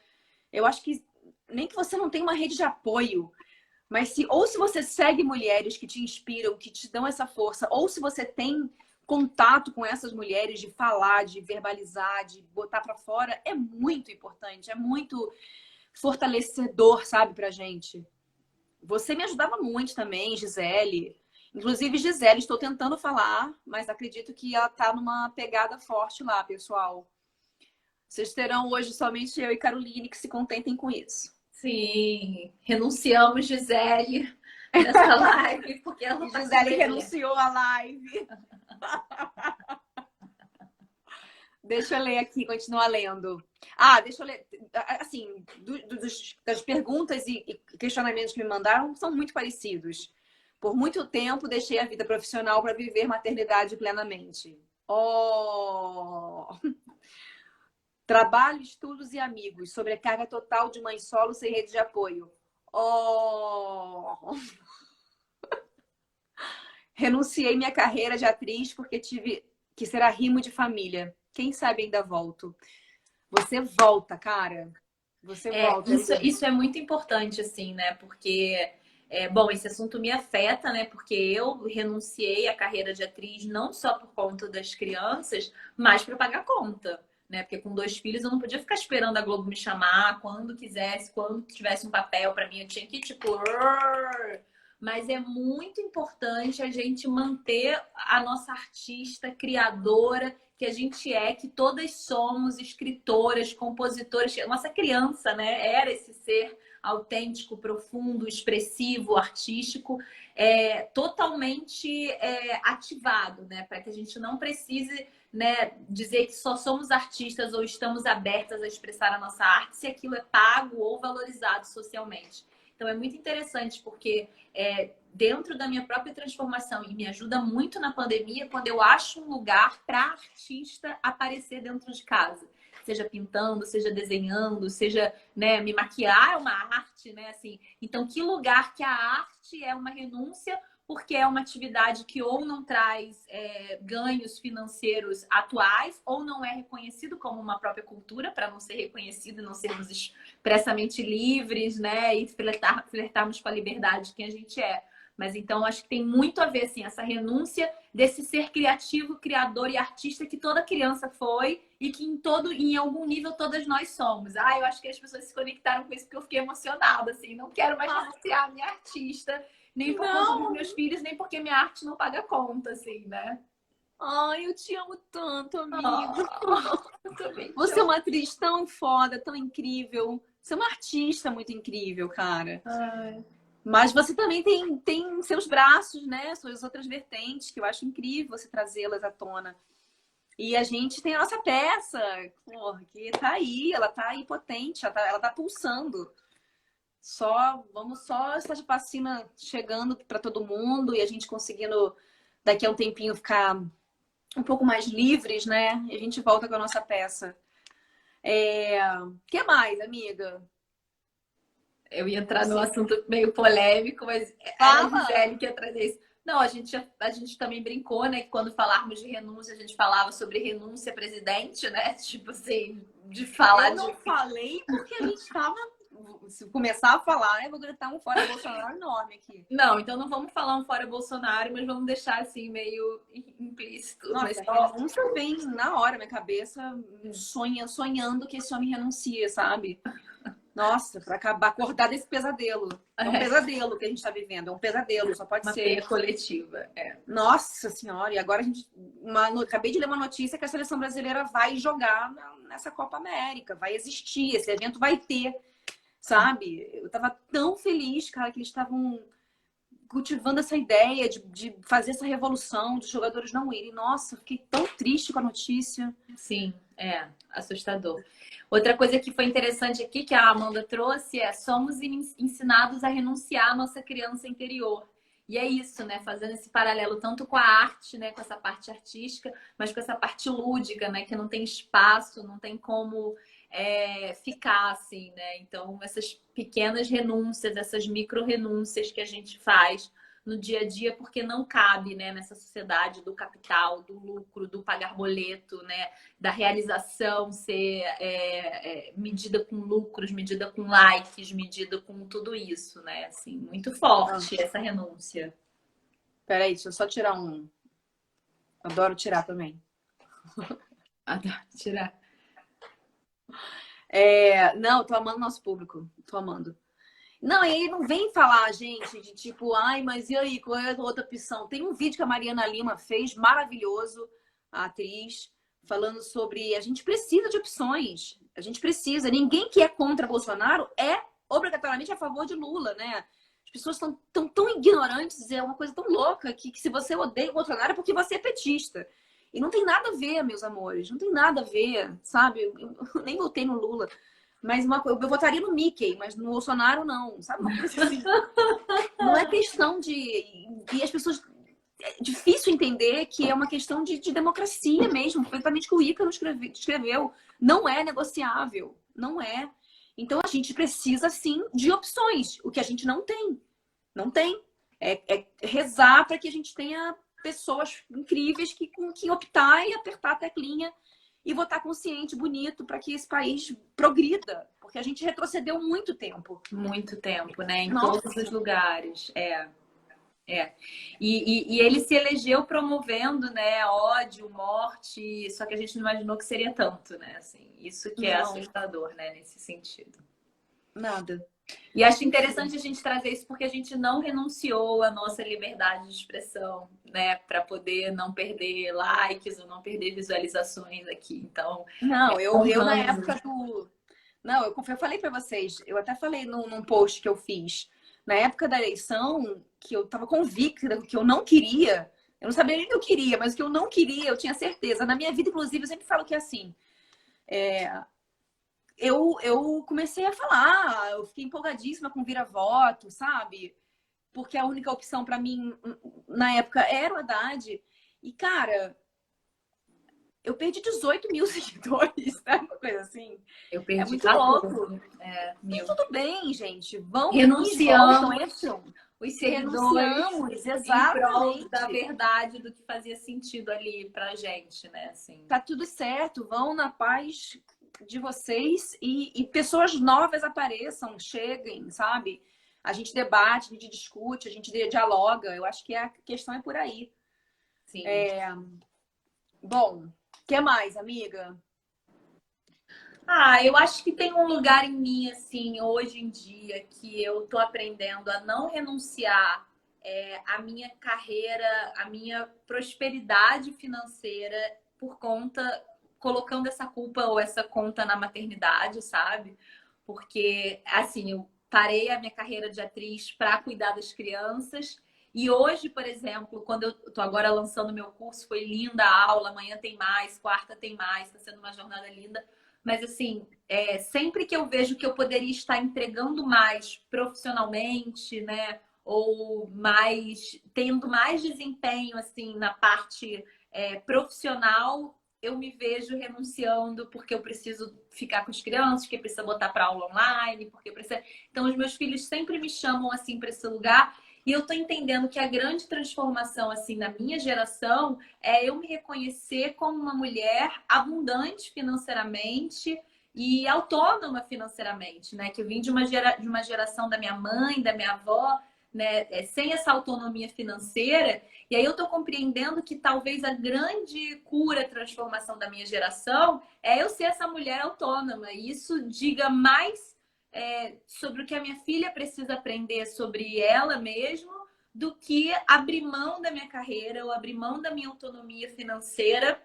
Eu acho que nem que você não tenha uma rede de apoio, mas se você segue mulheres que te inspiram, que te dão essa força, ou se você tem contato com essas mulheres, de falar, de verbalizar, de botar pra fora, é muito importante, é muito fortalecedor, sabe, pra gente. Você me ajudava muito também, Gisele. Inclusive, Gisele, estou tentando falar, mas acredito que ela tá numa pegada forte lá, pessoal. Vocês terão hoje somente eu e Caroline que se contentem com isso. Sim, renunciamos, Gisele, nessa live, porque ela não tá Gisele renunciou à live. Deixa eu ler aqui, continuar lendo. Deixa eu ler. Assim, das perguntas e questionamentos que me mandaram são muito parecidos. Por muito tempo, deixei a vida profissional para viver maternidade plenamente. Trabalho, estudos e amigos. Sobrecarga total de mãe solo sem rede de apoio. Renunciei minha carreira de atriz porque tive que ser arrimo de família. Quem sabe ainda volto. Você volta, cara. Você volta. Isso é muito importante, assim, né? Porque, bom, esse assunto me afeta, né? Porque eu renunciei à carreira de atriz não só por conta das crianças, mas para pagar conta, né? Porque com 2 filhos eu não podia ficar esperando a Globo me chamar quando quisesse, quando tivesse um papel para mim. Eu tinha que, tipo, mas é muito importante a gente manter a nossa artista criadora, que a gente é, que todas somos escritoras, compositoras. Nossa criança, né, era esse ser autêntico, profundo, expressivo, artístico, totalmente ativado, né, para que a gente não precise, né, dizer que só somos artistas ou estamos abertas a expressar a nossa arte se aquilo é pago ou valorizado socialmente. Então é muito interessante porque dentro da minha própria transformação e me ajuda muito na pandemia quando eu acho um lugar para artista aparecer dentro de casa. Seja pintando, seja desenhando, seja, né, me maquiar é uma arte, né? Assim, então, que lugar que a arte é uma renúncia porque é uma atividade que ou não traz ganhos financeiros atuais ou não é reconhecido como uma própria cultura, para não ser reconhecido e não sermos expressamente livres, né? E flertarmos com a liberdade que a gente é. Mas então acho que tem muito a ver, assim, essa renúncia desse ser criativo, criador e artista que toda criança foi e que em algum nível todas nós somos. Eu acho que as pessoas se conectaram com isso porque eu fiquei emocionada, assim, não quero mais renunciar a minha artista, nem por conta dos meus filhos, nem porque minha arte não paga conta, assim, né? Ai, eu te amo tanto, amigo. Eu também. Você é uma atriz tão foda, tão incrível. Você é uma artista muito incrível, cara. Ai. Mas você também tem seus braços, né? Suas outras vertentes, que eu acho incrível você trazê-las à tona. E a gente tem a nossa peça, porra, que tá aí, ela tá aí potente, ela tá pulsando. Vamos só essa vacina chegando para todo mundo e a gente conseguindo daqui a um tempinho ficar um pouco mais livres, né? E a gente volta com a nossa peça. Que mais, amiga? Eu ia entrar num assunto meio polêmico, mas era a Gisele que ia trazer isso. Não, a gente também brincou, né? Que quando falarmos de renúncia, a gente falava sobre renúncia presidente, né? Tipo assim, de falar Eu não falei porque a gente tava... Se começar a falar, eu vou gritar um fora Bolsonaro enorme aqui. Não, então não vamos falar um fora Bolsonaro, mas vamos deixar assim meio implícito. Nossa, a renúncia vem na hora, minha cabeça sonhando que esse homem renuncia, sabe? Nossa, para acabar, acordar desse pesadelo. É um pesadelo que a gente tá vivendo, é um pesadelo, só pode uma ser. peia coletiva. Nossa Senhora, e agora a gente... Acabei de ler uma notícia que a seleção brasileira vai jogar nessa Copa América, vai existir, esse evento vai ter, sabe? Eu tava tão feliz, cara, que eles estavam cultivando essa ideia de fazer essa revolução dos jogadores não irem. Nossa, fiquei tão triste com a notícia. Sim, assustador. Outra coisa que foi interessante aqui, que a Amanda trouxe, somos ensinados a renunciar à nossa criança interior. E é isso, né? Fazendo esse paralelo tanto com a arte, né? Com essa parte artística, mas com essa parte lúdica, né? Que não tem espaço, não tem como ficar assim, né? Então, essas pequenas renúncias, essas micro renúncias que a gente faz no dia a dia, porque não cabe, né, nessa sociedade do capital, do lucro, do pagar boleto, né, da realização ser medida com lucros, medida com likes, medida com tudo isso, né? Assim, muito forte essa renúncia. Peraí, deixa eu só tirar um. Adoro tirar também. Adoro tirar. Não, tô amando nosso público. Tô amando. Não, e aí não vem falar, gente, de tipo, mas e aí, qual é a outra opção? Tem um vídeo que a Mariana Lima fez, maravilhoso, a atriz, falando sobre a gente precisa de opções. A gente precisa. Ninguém que é contra Bolsonaro é obrigatoriamente a favor de Lula, né? As pessoas estão tão ignorantes, é uma coisa tão louca que se você odeia o Bolsonaro é porque você é petista. E não tem nada a ver, meus amores, não tem nada a ver, sabe? Eu nem votei no Lula. Mas eu votaria no Mickey, mas no Bolsonaro não, sabe? Uma coisa assim. Não é questão de... E as pessoas... É difícil entender que é uma questão de democracia mesmo, completamente que o Ícaro escreveu. Não é negociável, não é. Então a gente precisa, sim, de opções, o que a gente não tem. Não tem. É rezar para que a gente tenha pessoas incríveis que optar e apertar a teclinha e votar consciente, bonito, para que esse país progrida. Porque a gente retrocedeu muito tempo. Muito tempo, né? Em todos os lugares. E ele se elegeu promovendo, né, ódio, morte, só que a gente não imaginou que seria tanto, né? Assim, isso que é assustador, né, nesse sentido. Nada. E acho interessante a gente trazer isso porque a gente não renunciou à nossa liberdade de expressão, né? Para poder não perder likes ou não perder visualizações aqui. Então, Não, eu na honramos. época do. Não, eu falei pra vocês, eu até falei num post que eu fiz. Na época da eleição, que eu tava convicta que eu não queria, eu não sabia nem o que eu queria, mas o que eu não queria, eu tinha certeza. Na minha vida, inclusive, eu sempre falo que é assim. Eu comecei a falar, eu fiquei empolgadíssima com vira-voto, sabe? Porque a única opção pra mim, na época, era o Haddad. E, cara, eu perdi 18 mil seguidores, sabe? Uma coisa assim. Eu É perdi muito 14, louco. é, E mil. tudo bem, gente. Vão e Renunciamos voltam, entram. os seguidores Renunciamos, em prol da exatamente. verdade do que fazia sentido ali pra gente, né? Assim. Tá tudo certo. Vão na paz de vocês e pessoas novas apareçam, cheguem, sabe? A gente debate, a gente discute, a gente dialoga. Eu acho que a questão é por aí. Sim. Bom, o que mais, amiga? Eu acho que tem um lugar em mim, assim, hoje em dia, que eu tô aprendendo a não renunciar à minha carreira, à minha prosperidade financeira por conta, colocando essa culpa ou essa conta na maternidade, sabe? Porque, assim, eu parei a minha carreira de atriz para cuidar das crianças. E hoje, por exemplo, quando eu tô agora lançando meu curso, foi linda a aula, amanhã tem mais, quarta tem mais, tá sendo uma jornada linda. Mas, assim, sempre que eu vejo que eu poderia estar entregando mais profissionalmente, né? Ou mais, tendo mais desempenho, assim, na parte profissional, eu me vejo renunciando porque eu preciso ficar com as crianças, porque precisa botar para aula online, porque precisa... Então, os meus filhos sempre me chamam, assim, para esse lugar. E eu tô entendendo que a grande transformação, assim, na minha geração é eu me reconhecer como uma mulher abundante financeiramente e autônoma financeiramente, né? Que eu vim de uma geração da minha mãe, da minha avó, né? Sem essa autonomia financeira. E aí eu tô compreendendo que talvez a grande cura, transformação da minha geração é eu ser essa mulher autônoma. E isso diga mais sobre o que a minha filha precisa aprender sobre ela mesma do que abrir mão da minha carreira ou abrir mão da minha autonomia financeira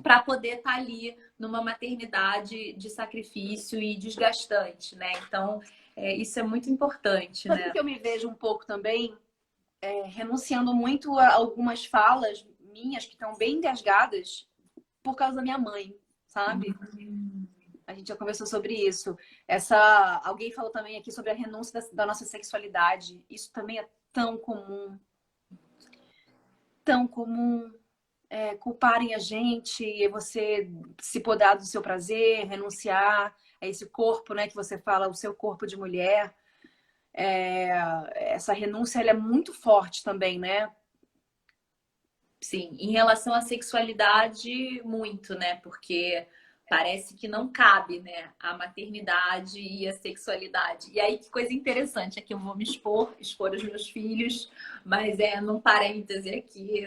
para poder estar ali numa maternidade de sacrifício e desgastante, né? Então, isso é muito importante, Sabe né? que eu me vejo um pouco também renunciando muito a algumas falas minhas que estão bem engasgadas por causa da minha mãe, sabe? A gente já conversou sobre isso. Alguém falou também aqui sobre a renúncia da nossa sexualidade. Isso também é tão comum. Tão comum. Culparem a gente, você se podar do seu prazer, renunciar a esse corpo, né, que você fala, o seu corpo de mulher. Essa renúncia ela é muito forte também, né? Sim, em relação à sexualidade, muito, né? Porque parece que não cabe, né? A maternidade e a sexualidade. E aí, que coisa interessante, aqui eu vou me expor os meus filhos, mas num parêntese aqui,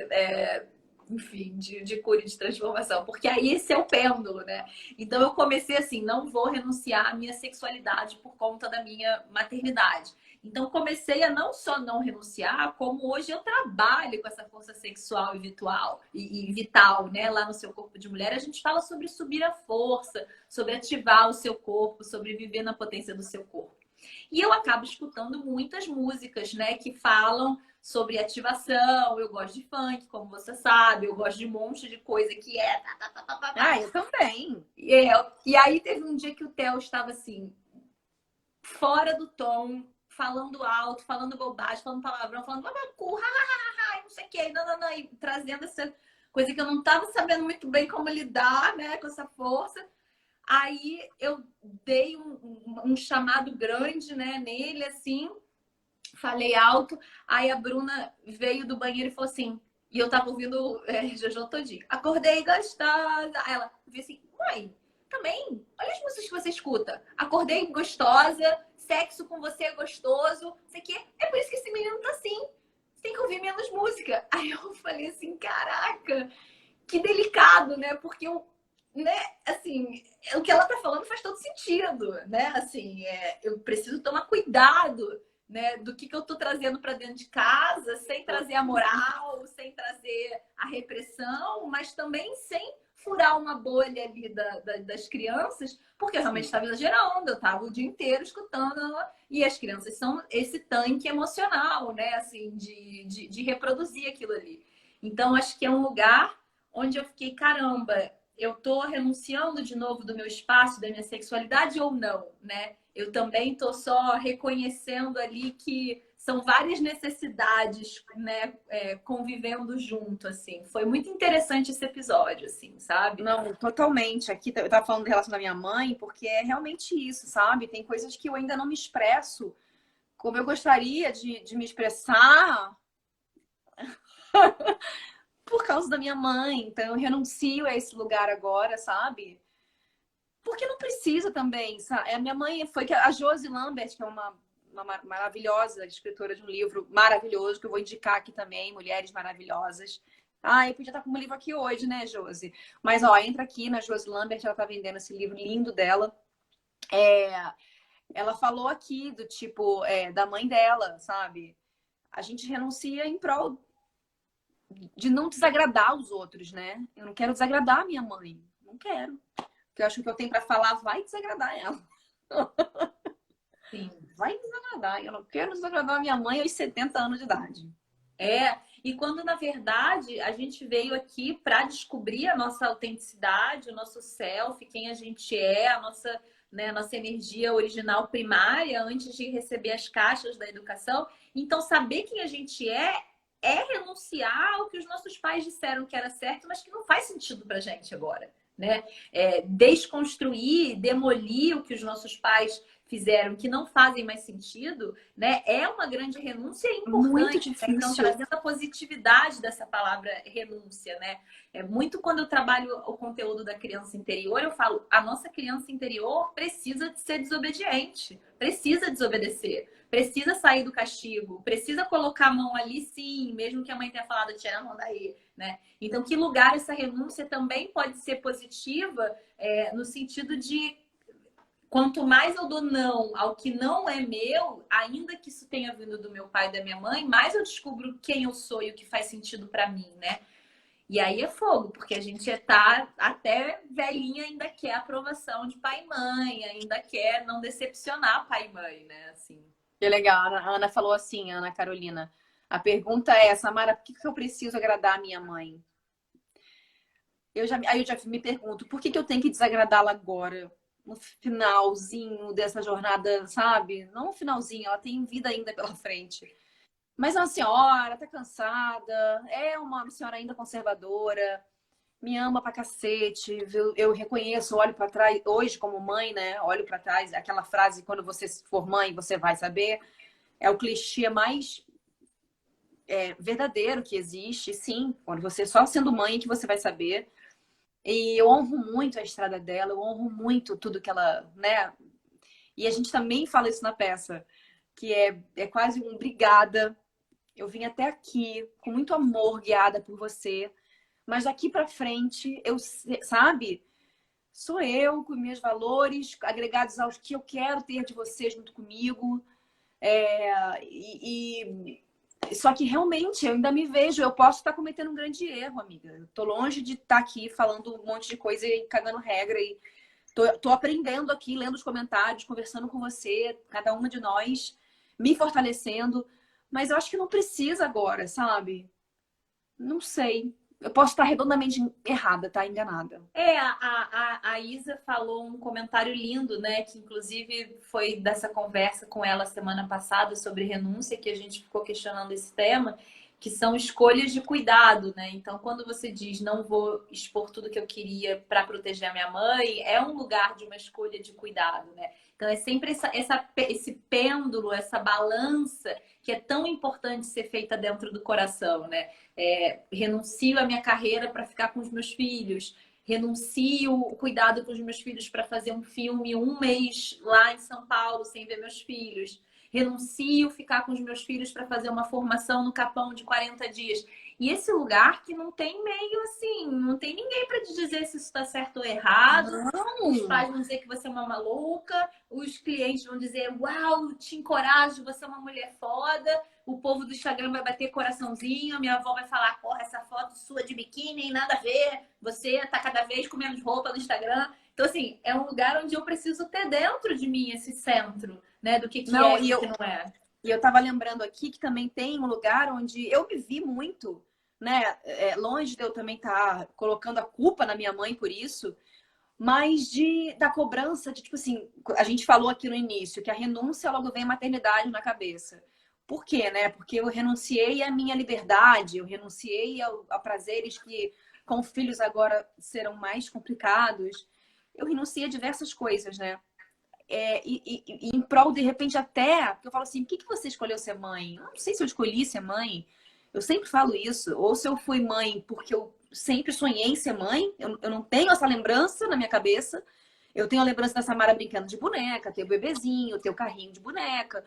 enfim, de cura e de transformação. Porque aí esse é o pêndulo, né? Então eu comecei assim, não vou renunciar à minha sexualidade por conta da minha maternidade. Então comecei a não só não renunciar, como hoje eu trabalho com essa força sexual e vital, né? Lá no Seu Corpo de Mulher, a gente fala sobre subir a força, sobre ativar o seu corpo, sobre viver na potência do seu corpo. E eu acabo escutando muitas músicas, né, que falam sobre ativação. Eu gosto de funk, como você sabe, eu gosto de um monte de coisa que eu também. E aí teve um dia que o Theo estava assim, fora do tom, falando alto, falando bobagem, falando palavrão, falando babacu, não sei o que, e trazendo essa coisa que eu não estava sabendo muito bem como lidar, né, com essa força. Aí eu dei um chamado grande, né, nele, assim, falei alto. Aí a Bruna veio do banheiro e falou assim, e eu tava ouvindo Jojo todinho. Acordei gostosa. Aí ela veio assim, mãe, também, olha as músicas que você escuta. Acordei gostosa, sexo com você é gostoso, não sei o quê. É por isso que esse menino tá assim. Você tem que ouvir menos música. Aí eu falei assim, caraca, que delicado, né? Porque né, assim, o que ela tá falando faz todo sentido, né? Assim, eu preciso tomar cuidado, né, do que eu tô trazendo para dentro de casa, sem trazer a moral, sem trazer a repressão, mas também sem furar uma bolha ali das crianças, porque eu realmente estava exagerando, eu estava o dia inteiro escutando, e as crianças são esse tanque emocional, né, assim, de reproduzir aquilo ali. Então, acho que é um lugar onde eu fiquei, caramba, eu tô renunciando de novo do meu espaço, da minha sexualidade ou não, né? Eu também tô só reconhecendo ali que são várias necessidades, né, convivendo junto, assim. Foi muito interessante esse episódio, assim, sabe? Não, totalmente. Aqui eu tava falando em relação da minha mãe, porque é realmente isso, sabe? Tem coisas que eu ainda não me expresso como eu gostaria de me expressar por causa da minha mãe. Então eu renuncio a esse lugar agora, sabe? Porque não precisa também, sabe? A minha mãe foi que a Josi Lambert, que é uma maravilhosa escritora de um livro maravilhoso, que eu vou indicar aqui também, Mulheres Maravilhosas. Ah, eu podia estar com um livro aqui hoje, né, Josi? Mas, ó, entra aqui na Josi Lambert, ela tá vendendo esse livro lindo dela. Ela falou aqui do tipo, da mãe dela, sabe? A gente renuncia em prol de não desagradar os outros, né? Eu não quero desagradar a minha mãe. Não quero. Porque eu acho que o que eu tenho pra falar vai desagradar ela. Sim. Vai desagradar. Eu não quero desagradar a minha mãe aos 70 anos de idade. E quando na verdade a gente veio aqui para descobrir a nossa autenticidade, o nosso self, quem a gente é, a nossa, né, nossa energia original primária antes de receber as caixas da educação. Então, saber quem a gente é renunciar ao que os nossos pais disseram que era certo, mas que não faz sentido pra gente agora, né? Desconstruir, demolir o que os nossos pais fizeram que não fazem mais sentido, né? É uma grande renúncia importante. Muito Né? difícil. Então, trazendo a positividade dessa palavra renúncia, né? É muito quando eu trabalho o conteúdo da criança interior, eu falo, a nossa criança interior precisa de ser desobediente, precisa desobedecer, precisa sair do castigo, precisa colocar a mão ali sim, mesmo que a mãe tenha falado, tira a mão daí, né? Então, que lugar essa renúncia também pode ser positiva, no sentido de quanto mais eu dou não ao que não é meu, ainda que isso tenha vindo do meu pai e da minha mãe, mais eu descubro quem eu sou e o que faz sentido pra mim, né? E aí é fogo, porque a gente tá até velhinha, ainda quer aprovação de pai e mãe, ainda quer não decepcionar pai e mãe, né? Assim. Que legal. A Ana falou assim, a Ana Carolina. A pergunta é, Samara, por que eu preciso agradar a minha mãe? Aí eu já me pergunto, por que eu tenho que desagradá-la agora? No finalzinho dessa jornada, sabe? Não no finalzinho, ela tem vida ainda pela frente. Mas é uma senhora, tá cansada, é uma senhora ainda conservadora, me ama pra cacete, viu? Eu reconheço, olho pra trás, hoje como mãe, né? Olho pra trás, aquela frase, quando você for mãe, você vai saber. É o clichê mais verdadeiro que existe, sim. Quando você só sendo mãe que você vai saber. E eu honro muito a estrada dela, eu honro muito tudo que ela, né? E a gente também fala isso na peça, que é quase um obrigada. Eu vim até aqui com muito amor, guiada por você. Mas daqui pra frente, sabe? Sou eu com meus valores agregados aos que eu quero ter de você junto comigo. Só que realmente eu ainda me vejo, eu posso estar cometendo um grande erro, amiga. Eu tô longe de estar aqui falando um monte de coisa e cagando regra. E tô aprendendo aqui, lendo os comentários, conversando com você, cada uma de nós, me fortalecendo. Mas eu acho que não precisa agora, sabe? Não sei. Eu posso estar redondamente errada, tá? Enganada. A Isa falou um comentário lindo, né? Que inclusive foi dessa conversa com ela semana passada sobre renúncia, que a gente ficou questionando esse tema, que são escolhas de cuidado, né? Então, quando você diz não vou expor tudo que eu queria para proteger a minha mãe, é um lugar de uma escolha de cuidado, né? Então, é sempre esse pêndulo, essa balança que é tão importante ser feita dentro do coração, né? Renuncio a minha carreira para ficar com os meus filhos, renuncio o cuidado com os meus filhos para fazer um filme um mês lá em São Paulo sem ver meus filhos, renuncio ficar com os meus filhos para fazer uma formação no Capão de 40 dias. E esse lugar que não tem meio assim, não tem ninguém para te dizer se isso está certo ou errado. Os pais vão dizer que você é uma maluca, os clientes vão dizer, uau, te encorajo, você é uma mulher foda. O povo do Instagram vai bater coraçãozinho, minha avó vai falar, porra, essa foto sua de biquíni, nada a ver, você tá cada vez com menos roupa no Instagram. Então, assim, é um lugar onde eu preciso ter dentro de mim esse centro, né, do que Não, é e o que não é. E eu tava lembrando aqui que também tem um lugar onde eu me vi muito, né? Longe de eu também estar colocando a culpa na minha mãe por isso, mas da cobrança de, tipo assim, a gente falou aqui no início que a renúncia logo vem a maternidade na cabeça. Por quê, né? Porque eu renunciei à minha liberdade, eu renunciei a prazeres que com filhos agora serão mais complicados. Eu renunciei a diversas coisas, né? Em prol, de repente, até... Porque eu falo assim, por que você escolheu ser mãe? Eu não sei se eu escolhi ser mãe. Eu sempre falo isso. Ou se eu fui mãe porque eu sempre sonhei em ser mãe. Eu não tenho essa lembrança na minha cabeça. Eu tenho a lembrança da Samara brincando de boneca, ter o bebezinho, ter o carrinho de boneca.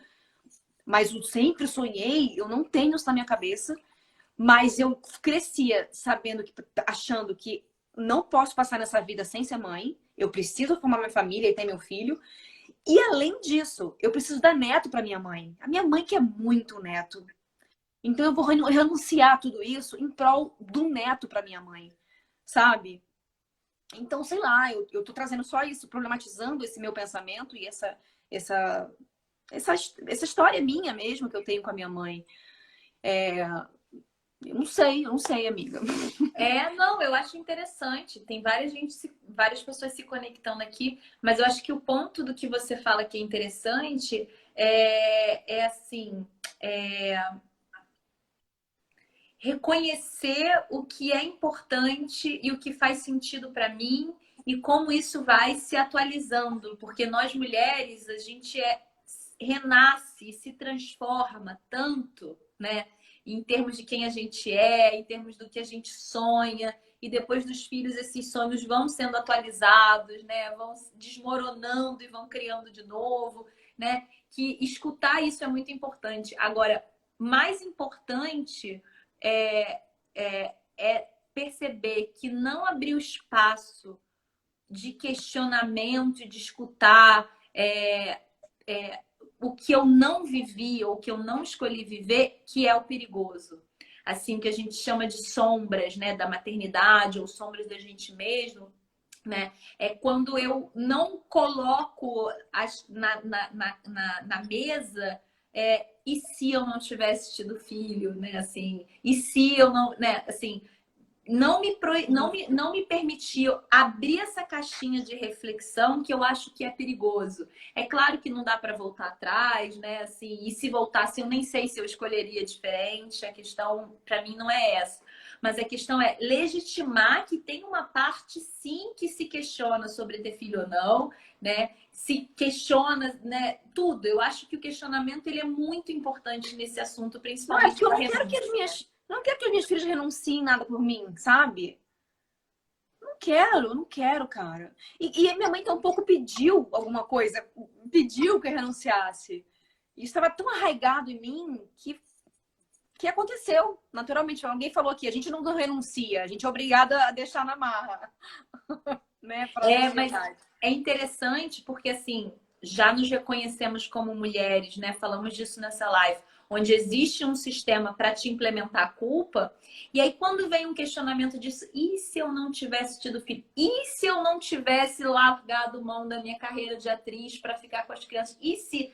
Mas eu sempre sonhei, eu não tenho isso na minha cabeça. Mas eu crescia sabendo, achando que não posso passar nessa vida sem ser mãe. Eu preciso formar minha família e ter meu filho. E além disso, eu preciso dar neto para minha mãe. A minha mãe quer muito neto. Então eu vou renunciar a tudo isso em prol do neto para minha mãe, sabe? Então, sei lá, eu tô trazendo só isso, problematizando esse meu pensamento e essa história minha mesmo que eu tenho com a minha mãe. Eu não sei, amiga. Não, eu acho interessante. Tem várias pessoas se conectando aqui, mas eu acho que o ponto do que você fala que é interessante reconhecer o que é importante e o que faz sentido para mim e como isso vai se atualizando, porque nós mulheres, a gente renasce, se transforma tanto, né? Em termos de quem a gente é, em termos do que a gente sonha, e depois dos filhos esses sonhos vão sendo atualizados, né? Vão desmoronando e vão criando de novo, né? Que escutar isso é muito importante. Agora, mais importante é perceber que não abrir o espaço de questionamento, de escutar o que eu não vivi ou o que eu não escolhi viver, que é o perigoso. Assim, que a gente chama de sombras, né, da maternidade ou sombras da gente mesmo, né? É quando eu não coloco na mesa e se eu não tivesse tido filho, né? Assim, e se eu não, né? Assim, não me permitiu abrir essa caixinha de reflexão que eu acho que é perigoso. É claro que não dá para voltar atrás, né? Assim, e se voltasse, eu nem sei se eu escolheria diferente. A questão, para mim, não é essa. Mas a questão é legitimar que tem uma parte, sim, que se questiona sobre ter filho ou não, né? Se questiona, né? Tudo. Eu acho que o questionamento ele é muito importante nesse assunto, principalmente. Eu não quero que as minhas filhas renunciem nada por mim, sabe? Não quero, cara. E minha mãe tampouco pediu alguma coisa, pediu que eu renunciasse. Isso estava tão arraigado em mim que aconteceu, naturalmente. Alguém falou aqui, a gente não renuncia, a gente é obrigada a deixar na marra. Né? Mas é interessante porque, assim, já nos reconhecemos como mulheres, né? Falamos disso nessa live, onde existe um sistema para te implementar a culpa. E aí, quando vem um questionamento disso, e se eu não tivesse tido filho? E se eu não tivesse largado mão da minha carreira de atriz para ficar com as crianças? E se...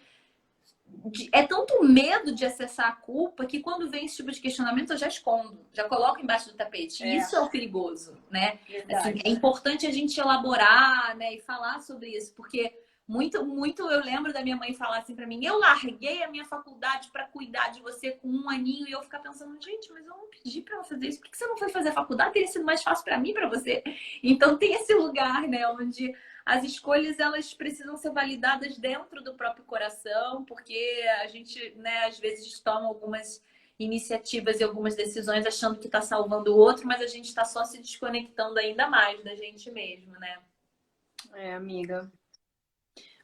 É tanto medo de acessar a culpa que quando vem esse tipo de questionamento eu já escondo, já coloco embaixo do tapete. E isso é o perigoso, né? Assim, é importante a gente elaborar, né, e falar sobre isso, porque muito eu lembro da minha mãe falar assim pra mim: eu larguei a minha faculdade para cuidar de você com 1 aninho, e eu ficar pensando, gente, mas eu não pedi para ela fazer isso, por que você não foi fazer a faculdade? Teria sido mais fácil para mim, para você. Então tem esse lugar, né, onde as escolhas, elas precisam ser validadas dentro do próprio coração, porque a gente, né, às vezes toma algumas iniciativas e algumas decisões achando que está salvando o outro, mas a gente está só se desconectando ainda mais da gente mesmo, né? Amiga.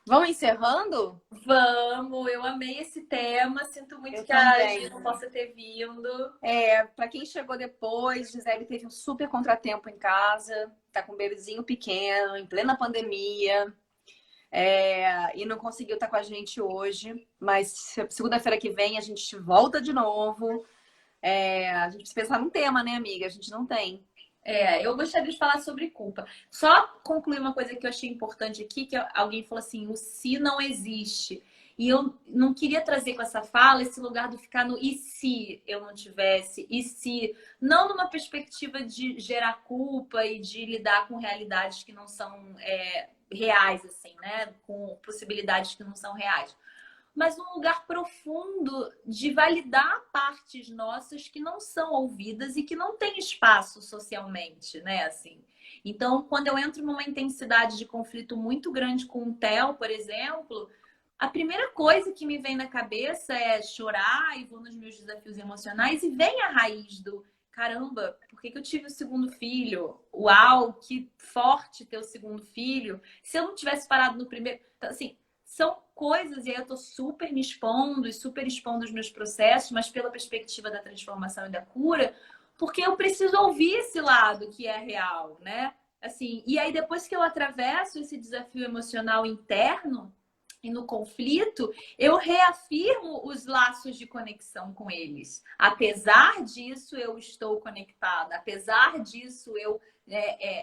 Vamos encerrando? Vamos, eu amei esse tema. Sinto muito Eu que a também. Gi não possa ter vindo. Para quem chegou depois, Gisele teve um super contratempo em casa, tá com um bebezinho pequeno, em plena pandemia, e não conseguiu estar com a gente hoje, mas segunda-feira que vem a gente volta de novo. A gente precisa pensar num tema, né, amiga? A gente não tem. Eu gostaria de falar sobre culpa. Só concluir uma coisa que eu achei importante aqui, que alguém falou assim, o se não existe. E eu não queria trazer com essa fala esse lugar do ficar no e se eu não tivesse, e se. Não numa perspectiva de gerar culpa e de lidar com realidades que não são reais, assim, né? Com possibilidades que não são reais. Mas num lugar profundo de validar partes nossas que não são ouvidas e que não têm espaço socialmente, né? Assim. Então, quando eu entro numa intensidade de conflito muito grande com o Theo, por exemplo, a primeira coisa que me vem na cabeça é chorar e vou nos meus desafios emocionais e vem a raiz do caramba, por que eu tive o segundo filho? Uau, que forte ter o segundo filho. Se eu não tivesse parado no primeiro... Então, assim, são coisas, e aí eu tô super me expondo e super expondo os meus processos, mas pela perspectiva da transformação e da cura, porque eu preciso ouvir esse lado que é real, né? Assim, e aí depois que eu atravesso esse desafio emocional interno e no conflito, eu reafirmo os laços de conexão com eles. Apesar disso, eu estou conectada. Apesar disso, eu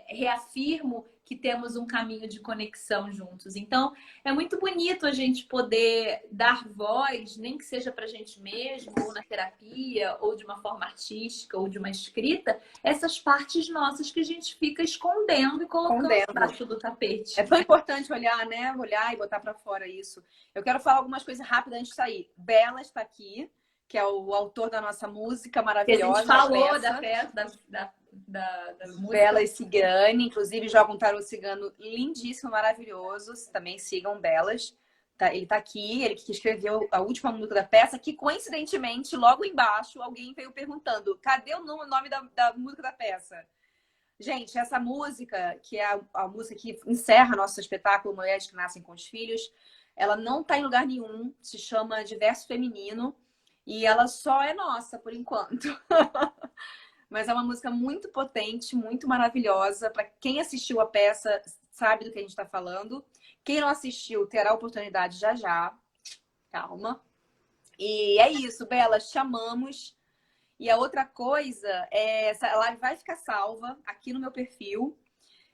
reafirmo que temos um caminho de conexão juntos. Então, é muito bonito a gente poder dar voz, nem que seja para a gente mesmo, ou na terapia, ou de uma forma artística, ou de uma escrita, essas partes nossas que a gente fica escondendo e colocando embaixo do tapete. É tão importante olhar, né? Olhar e botar para fora isso. Eu quero falar algumas coisas rápidas antes de sair. Bela está aqui, que é o autor da nossa música maravilhosa. A gente falou da peça, da música. Bela e Cigane, inclusive joga um tarô cigano lindíssimo, maravilhoso. Também sigam Belas. Ele tá aqui, ele que escreveu a última música da peça, que coincidentemente, logo embaixo, alguém veio perguntando: cadê o nome da música da peça? Gente, essa música, que é a música que encerra nosso espetáculo Mulheres que Nascem com os Filhos, ela não tá em lugar nenhum, se chama De Verso Feminino, e ela só é nossa, por enquanto. Mas é uma música muito potente, muito maravilhosa. Para quem assistiu a peça, sabe do que a gente está falando. Quem não assistiu, terá a oportunidade já já. Calma. E é isso, Bela, chamamos. E a outra coisa, essa live vai ficar salva aqui no meu perfil.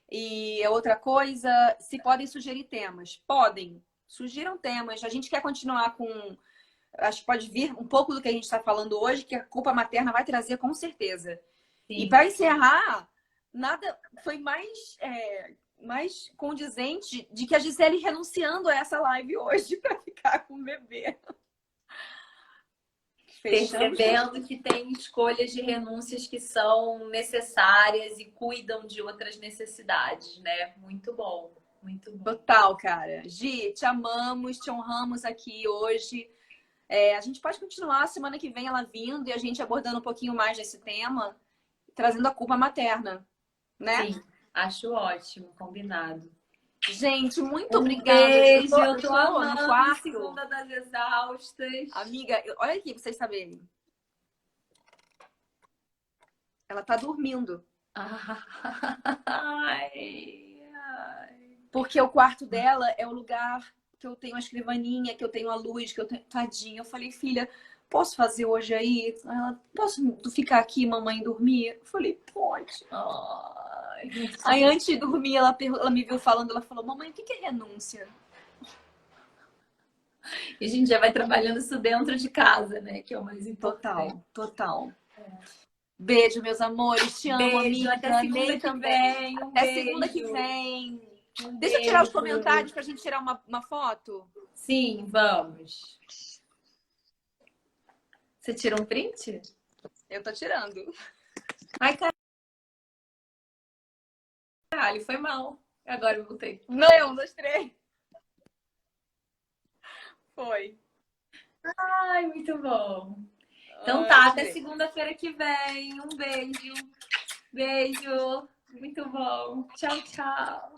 E a outra coisa, se podem sugerir temas. Podem. Sugiram temas. A gente quer continuar com... Acho que pode vir um pouco do que a gente está falando hoje, que a culpa materna vai trazer com certeza. Sim. E para encerrar, nada foi mais condizente de que a Gisele renunciando a essa live hoje para ficar com o bebê. Percebendo que tem escolhas de renúncias que são necessárias e cuidam de outras necessidades, né? Muito bom, muito bom. Total, cara. Gi, te amamos, te honramos aqui hoje. A gente pode continuar semana que vem ela vindo e a gente abordando um pouquinho mais desse tema, trazendo a culpa materna, né? Sim, acho ótimo, combinado. Gente, muito obrigada. Beijo, eu tô amando no quarto. Segunda das Exaustas. Amiga, olha aqui pra vocês saberem. Ela tá dormindo. Porque o quarto dela é o lugar que eu tenho a escrivaninha, que eu tenho a luz, que eu tenho... Tadinha. Eu falei, filha, posso fazer hoje aí? Ela, posso ficar aqui, mamãe, dormir? Eu falei, pode. Aí, antes de dormir, ela me viu falando, ela falou, mamãe, o que é renúncia? E a gente já vai trabalhando isso dentro de casa, né? Que é o mais importante. Total. Beijo, meus amores. Te amo, amiga. Até segunda que vem. Até segunda que vem. Deixa eu tirar os comentários pra gente tirar uma foto. Sim, vamos. Você tira um print? Eu tô tirando. Ai, caralho, foi mal. Agora eu voltei. Não, 1, 2, 3. Foi. Ai, muito bom. Então tá, até segunda-feira que vem. Um beijo. Beijo. Muito bom. Tchau, tchau.